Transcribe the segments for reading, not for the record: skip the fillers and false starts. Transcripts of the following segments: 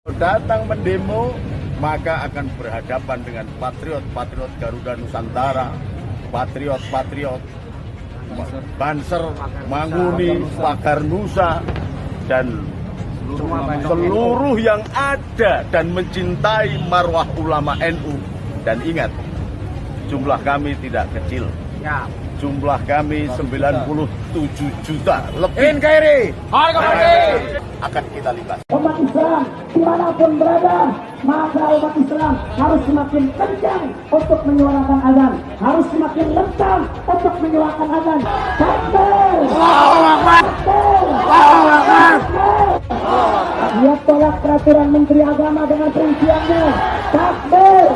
Datang mendemo, maka akan berhadapan dengan patriot-patriot Garuda Nusantara, patriot-patriot Banser, Manguni, Pagar Nusa, dan seluruh yang ada dan mencintai marwah ulama NU. Dan ingat, jumlah kami tidak kecil. Jumlah kami 97 juta lebih. NKRI akan kita libat. Umat Islam dimanapun berada, maka umat Islam harus semakin kencang untuk menyuarakan azan, harus semakin lentang untuk menyuarakan azan. Takbir! Allahu Akbar! Allahu Akbar! Dia tolak peraturan Menteri Agama dengan perinciannya. Takbir!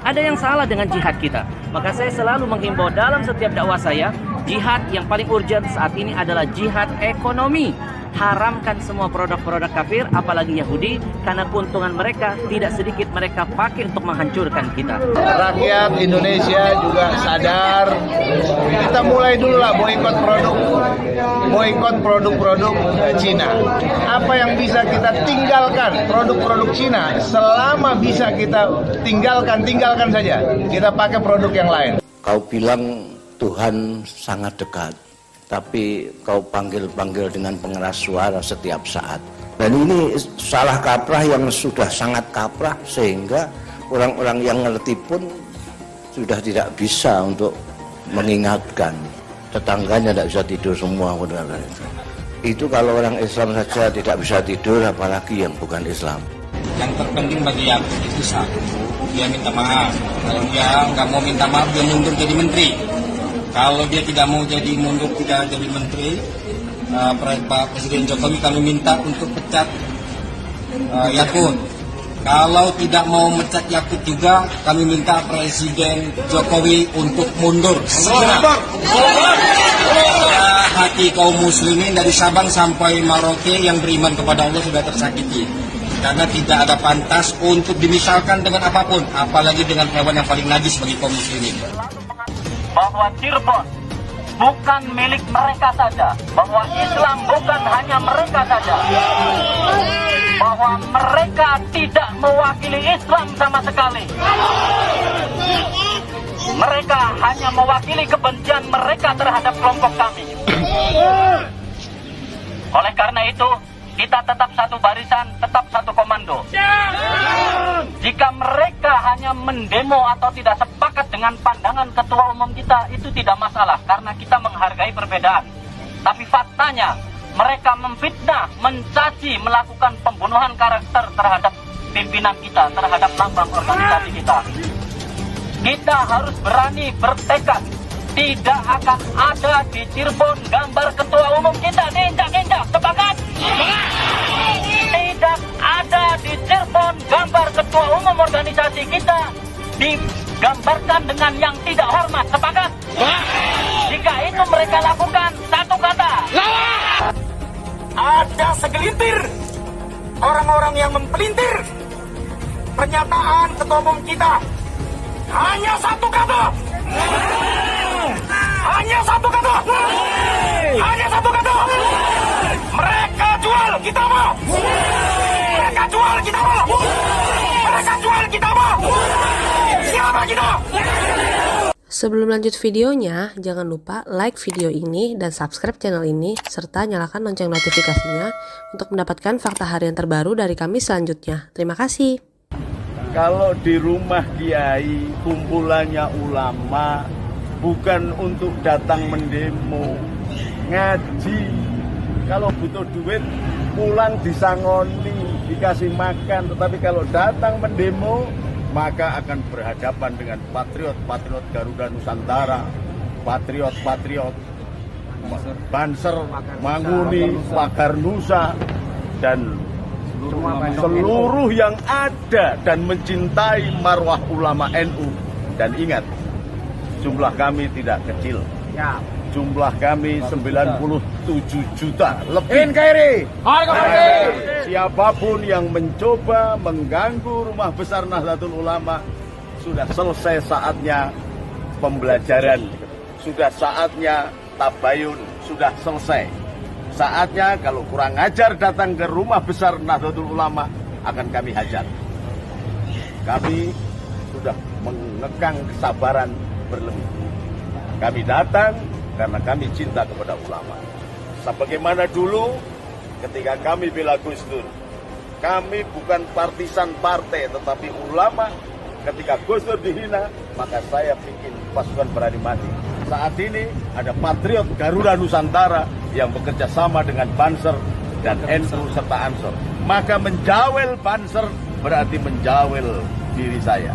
Ada yang salah dengan jihad kita. Maka saya selalu menghimbau dalam setiap dakwah saya, jihad yang paling urgent saat ini adalah jihad ekonomi. Haramkan semua produk-produk kafir, apalagi Yahudi, karena keuntungan mereka tidak sedikit mereka pakai untuk menghancurkan kita. Rakyat Indonesia juga sadar, kita mulai dulu lah boikot produk-produk Cina. Apa yang bisa kita tinggalkan produk-produk Cina, selama bisa kita tinggalkan saja. Kita pakai produk yang lain. Kau bilang Tuhan sangat dekat, tapi kau panggil-panggil dengan pengeras suara setiap saat. Dan ini salah kaprah yang sudah sangat kaprah, sehingga orang-orang yang ngerti pun sudah tidak bisa untuk mengingatkan. Tetangganya tidak bisa tidur semua. Itu kalau orang Islam saja tidak bisa tidur, apalagi yang bukan Islam. Yang terpenting bagi aku itu satu, dia minta maaf. Kalau dia nggak mau minta maaf, dia mundur jadi menteri. Kalau dia tidak mau jadi mundur, tidak jadi menteri, Pak Presiden Jokowi kami minta untuk pecat Yakut. Kalau tidak mau mecat Yakut juga, kami minta Presiden Jokowi untuk mundur. Segera. Ya, hati kaum muslimin dari Sabang sampai Merauke yang beriman kepada Allah sudah tersakiti. Karena tidak ada pantas untuk dimisalkan dengan apapun, apalagi dengan hewan yang paling najis bagi kaum muslimin. Bahwa Cirebon bukan milik mereka saja, bahwa Islam bukan hanya mereka saja, bahwa mereka tidak mewakili Islam sama sekali. Mereka hanya mewakili kebencian mereka terhadap kelompok kami. Oleh karena itu, kita tetap satu barisan, tetap satu komando. Jika mereka hanya mendemo atau tidak sepakat dengan pandangan ketua umum kita, itu tidak masalah, karena kita menghargai perbedaan. Tapi faktanya, mereka memfitnah, mencaci, melakukan pembunuhan karakter terhadap pimpinan kita, terhadap lambang organisasi kita. Kita harus berani bertekad. Tidak akan ada di Cirebon gambar ketua umum kita diinjak-injak. Sepakat? Tidak ada di Cirebon gambar ketua umum organisasi kita digambarkan dengan yang tidak hormat. Sepakat? Jika itu mereka lakukan, satu kata. Ada segelintir orang-orang yang mempelintir pernyataan ketua umum kita. Hanya satu kata. Hanya satu kata. Hanya satu kata. Mereka jual, kita mau. Mereka jual, kita mau. Mereka jual, kita mau. Siapa kita? Sebelum lanjut videonya, jangan lupa like video ini dan subscribe channel ini, serta nyalakan lonceng notifikasinya untuk mendapatkan fakta harian terbaru dari kami selanjutnya. Terima kasih. Kalau di rumah kiai, kumpulannya ulama, bukan untuk datang mendemo, ngaji. Kalau butuh duit, pulang disangoni, dikasih makan. Tetapi kalau datang mendemo, maka akan berhadapan dengan patriot-patriot Garuda Nusantara, patriot-patriot Banser, Manguni, Pagar Nusa, dan seluruh yang ada dan mencintai marwah ulama NU. Dan ingat, jumlah kami tidak kecil. Jumlah kami 97 juta lebih. NKRI. Siapapun yang mencoba mengganggu rumah besar Nahdlatul Ulama, sudah selesai saatnya pembelajaran. Sudah saatnya tabayun, sudah selesai. Saatnya kalau kurang ajar datang ke rumah besar Nahdlatul Ulama, akan kami hajar. Kami sudah mengekang kesabaran berlebih. Kami datang karena kami cinta kepada ulama. Sebagaimana dulu ketika kami bela Gus Dur, kami bukan partisan partai tetapi ulama. Ketika Gus Dur dihina, maka saya bikin pasukan berani mati. Saat ini ada Patriot Garuda Nusantara yang bekerja sama dengan Banser dan NU serta Ansor. Maka menjawel Banser berarti menjawel diri saya.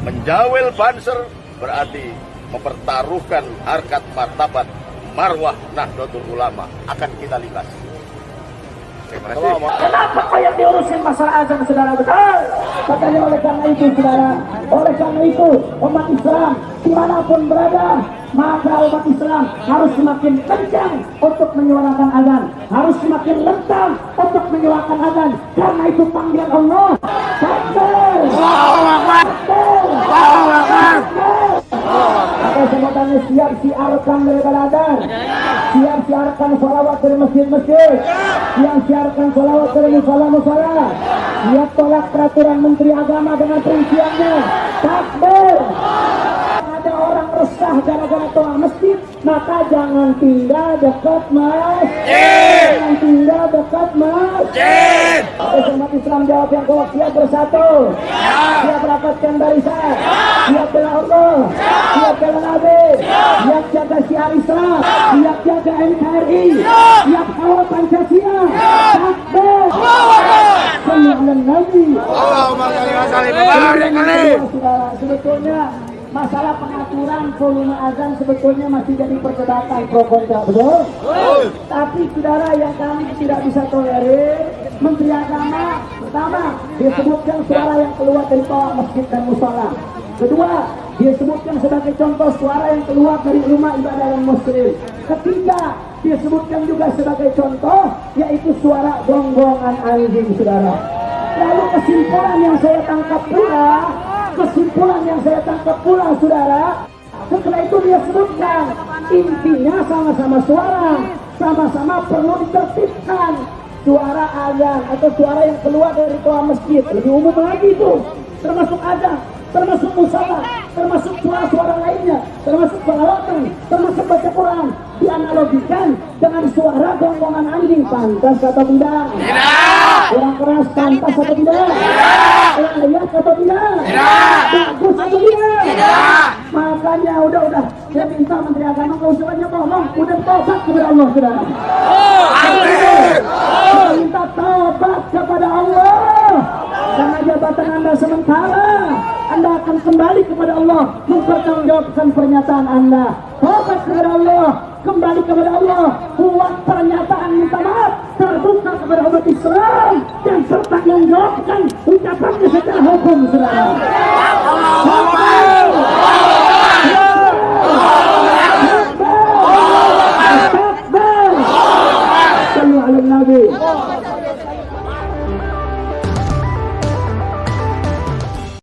Menjawel Banser berarti mempertaruhkan harkat martabat marwah Nahdlatul Ulama. Akan kita lintas. Terima kasih. Kenapa kau yang diurusin masalah azan, saudara? Betul. Makanya oleh karena itu, saudara, oleh karena itu umat Islam dimanapun berada, maka umat Islam harus semakin kencang untuk menyuarakan azan, harus semakin lentang untuk menyuarakan azan, karena itu panggilan Allah. Takbir! Maka semuanya siap siarkan daripada azan, siap siarkan salawat dari masjid-masjid, siap siarkan salawat dari musola-musola, siap tolak peraturan Menteri Agama dengan perinciannya. Takbir! Ada orang resah gara-gara toa masjid, maka jangan tinggal dekat masjid. Jangan tinggal dekat masjid. Umat Islam jawab yang kuat, siap bersatu, siap rapatkan barisan, siap bela Allah, siap bela Nabi, siap jaga syiar Islam, siap jaga NKRI, siap kawal Pancasila. Takbir! Sallallahu Nabi. Sebetulnya masalah pengaturan volume azan sebetulnya masih jadi perdebatan pro kontra, betul? Tapi saudara, yang kami tidak bisa tolerir, Menteri Agama pertama disebutkan suara yang keluar dari toa masjid dan musola. Kedua, dia sebutkan sebagai contoh suara yang keluar dari rumah ibadah yang muslim. Ketiga, dia sebutkan juga sebagai contoh yaitu suara gonggongan anjing, saudara. Lalu kesimpulan yang saya tangkap pula, saudara, setelah itu dia sebutkan intinya sama-sama suara, sama-sama perlu ditertibkan. Suara azan atau suara yang keluar dari toa masjid lebih umum lagi itu, termasuk azan, termasuk musalah, termasuk suara-suara lainnya, termasuk salawatan, termasuk baca Quran, dianalogikan dengan suara gonggongan anjing. Pantas atau tidak? Tidak. Kurang keras, pantas atau tidak? Tidak. Kurang layak atau tidak? Tidak. Bagus atau tidak? Tidak. Makanya udah saya minta Menteri Agama kau usahanya ngomong, udah tobat kepada Allah, saudara. Saya minta tobat kepada Allah. Karena jabatan Anda sementara, Anda akan kembali kepada Allah, mempertanggungjawabkan pernyataan Anda. Tobat kepada Allah, kembali kepada Allah, buat pernyataan minta maaf, terbuka kepada umat Islam, dan bertanggungjawabkan ucapannya secara hukum, saudara.